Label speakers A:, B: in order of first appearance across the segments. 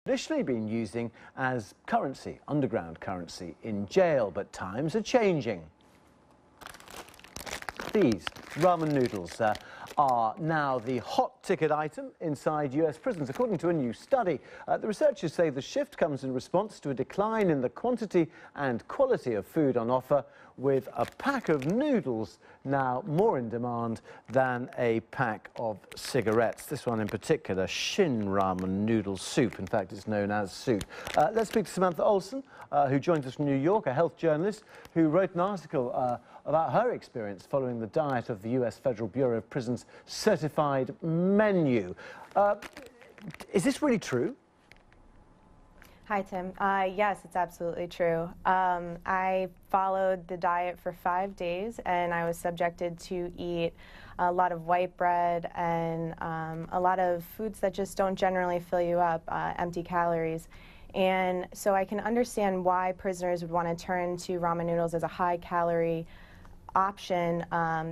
A: traditionally been using as currency, underground currency in jail, but times are changing. These ramen noodles are now the hot ticket item inside US prisons. According to a new study, the researchers say the shift comes in response to a decline in the quantity and quality of food on offer, with a pack of noodles now more in demand than a pack of cigarettes. This one in particular, Shin Ramen Noodle Soup. In fact, it's known as soup. Let's speak to Samantha Olson, who joins us from New York, a health journalist who wrote an article about her experience following the diet of the US Federal Bureau of Prisons certified menu. Is this really true?
B: Hi, Tim. Yes, it's absolutely true. I followed the diet for 5 days, and I was subjected to eat a lot of white bread and a lot of foods that just don't generally fill you up, empty calories. And so I can understand why prisoners would want to turn to ramen noodles as a high-calorie option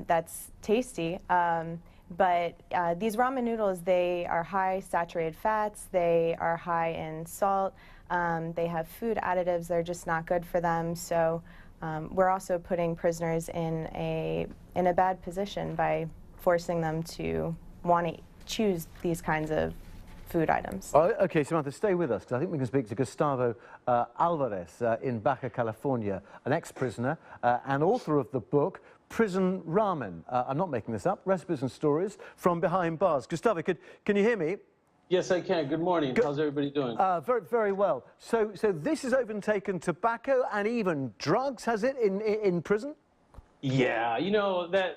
B: that's tasty. But these ramen noodles, they are high saturated fats, they are high in salt, they have food additives that are just not good for them. So we're also putting prisoners in a bad position by forcing them to want to choose these kinds of food items.
A: Okay, Samantha, stay with us, because I think we can speak to Gustavo Alvarez in Baja, California, an ex-prisoner and author of the book Prison Ramen. I'm not making this up. Recipes and stories from behind bars. Gustavo, can you hear me?
C: Yes, I can. Good morning. How's everybody doing?
A: Very, very well. So this has overtaken tobacco and even drugs, has it, in prison?
C: Yeah, you know, that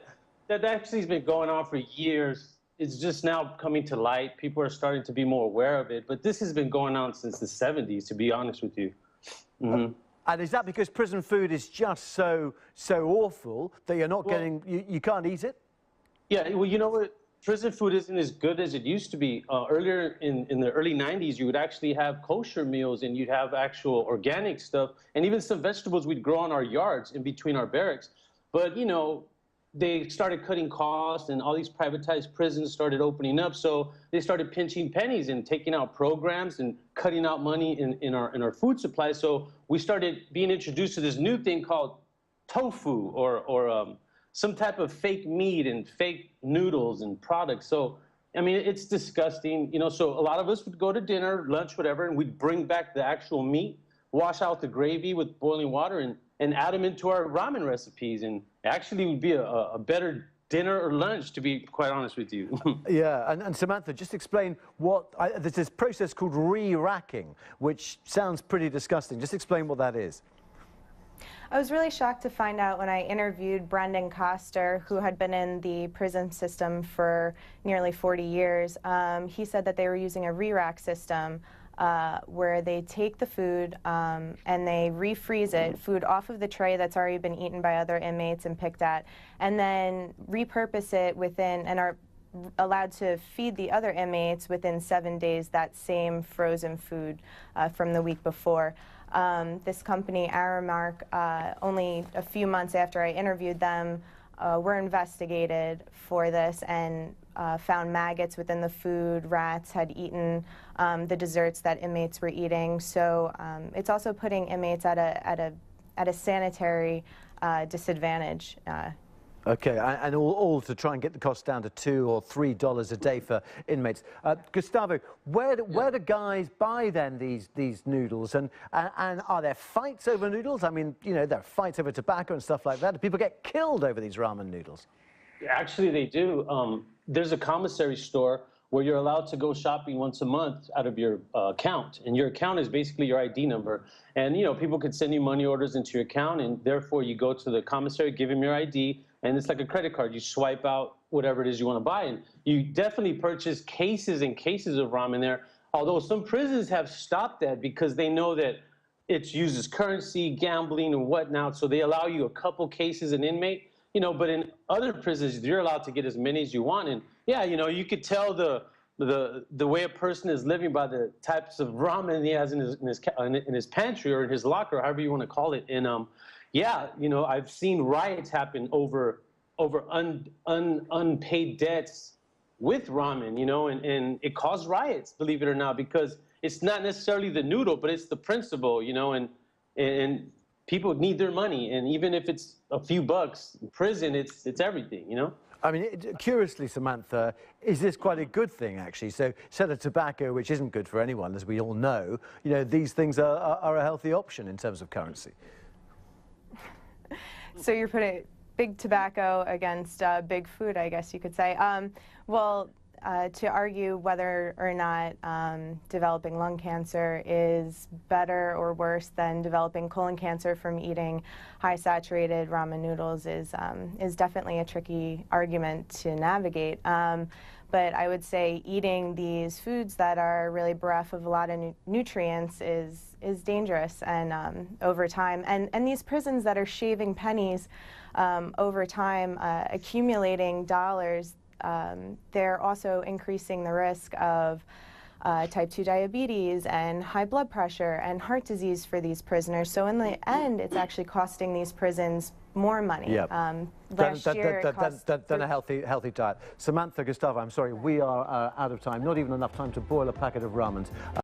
C: actually has been going on for years. It's just now coming to light. People are starting to be more aware of it. But this has been going on since the 70s, to be honest with you. Mm-hmm.
A: And is that because prison food is just so awful that you're not getting, you can't eat it?
C: Yeah, well, you know what? Prison food isn't as good as it used to be. Earlier in the early 90s, you would actually have kosher meals, and you'd have actual organic stuff, and even some vegetables we'd grow on our yards in between our barracks. But, you know, they started cutting costs, and all these privatized prisons started opening up, so they started pinching pennies and taking out programs and cutting out money in our food supply. So we started being introduced to this new thing called tofu, or some type of fake meat and fake noodles and products. So, I mean, it's disgusting, you know. So a lot of us would go to dinner, lunch, whatever, and we'd bring back the actual meat, wash out the gravy with boiling water, and add them into our ramen recipes. And actually would be a better dinner or lunch, to be quite honest with you.
A: Yeah, and Samantha, just explain there's this process called re-racking, which sounds pretty disgusting. Just explain what that is.
B: I was really shocked to find out when I interviewed Brendan Coster, who had been in the prison system for nearly 40 years. He said that they were using a re-rack system where they take the food and they refreeze it, food off of the tray that's already been eaten by other inmates and picked at, and then repurpose it within, and are allowed to feed the other inmates within 7 days that same frozen food from the week before. This company, Aramark, only a few months after I interviewed them, were investigated for this and found maggots within the food. Rats had eaten the desserts that inmates were eating. So it's also putting inmates at a sanitary disadvantage.
A: Okay, and all to try and get the cost down to $2 or $3 a day for inmates. Gustavo, where do guys buy then these noodles, and are there fights over noodles? I mean, you know, there are fights over tobacco and stuff like that. Do people get killed over these ramen noodles?
C: Actually, they do. There's a commissary store where you're allowed to go shopping once a month out of your account, and your account is basically your ID number. And, you know, people could send you money orders into your account, and therefore you go to the commissary, give him your ID, and it's like a credit card. You swipe out whatever it is you want to buy, and you definitely purchase cases and cases of ramen there, although some prisons have stopped that because they know that it's used as currency, gambling, and whatnot, so they allow you a couple cases an inmate, you know. But in other prisons, you're allowed to get as many as you want. And yeah, you know, you could tell the way a person is living by the types of ramen he has in his pantry or in his locker, however you want to call it. And yeah, you know, I've seen riots happen over unpaid debts with ramen, you know, and it caused riots, believe it or not, because it's not necessarily the noodle, but it's the principle, you know, and people need their money, and even if it's a few bucks, in prison, it's everything, you know.
A: I mean, curiously, Samantha, is this quite a good thing, actually? So, instead of tobacco, which isn't good for anyone, as we all know, you know, these things are a healthy option in terms of currency.
B: So you're putting big tobacco against big food, I guess you could say. Well, to argue whether or not developing lung cancer is better or worse than developing colon cancer from eating high saturated ramen noodles is definitely a tricky argument to navigate. But I would say eating these foods that are really bereft of a lot of nutrients is dangerous, and over time, and these prisons that are shaving pennies over time, accumulating dollars, they're also increasing the risk of type 2 diabetes and high blood pressure and heart disease for these prisoners. So in the end, it's actually costing these prisons more money.
A: Yeah.
B: Last year it cost
A: than a healthy diet. Samantha, Gustavo, I'm sorry, we are out of time. Not even enough time to boil a packet of ramens.